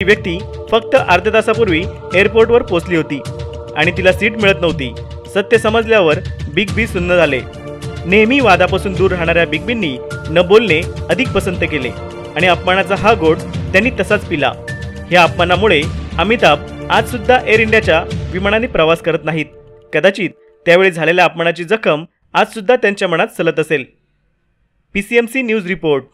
व्यक्ती फक्त अर्ध्या तासापूर्वी एअरपोर्टवर पोहोचली होती आणि तिला सीट मिळत नव्हती। सत्य समजल्यावर बिग बी सुन्न झाले। नेहमी वादापासून दूर राहणाऱ्या बिग बींनी न बोलणे अधिक पसंत केले आणि अपमानाचा हा गोड त्यांनी तसाच पिला। या अपमानामुळे अमिताभ आज सुद्धा एअर इंडियाच्या विमानाने प्रवास करत नाहीत। कदाचित त्यावेळी झालेल्या अपमानाची जखम आज सुद्धा त्यांच्या मनात सलत असेल। PCMC news report.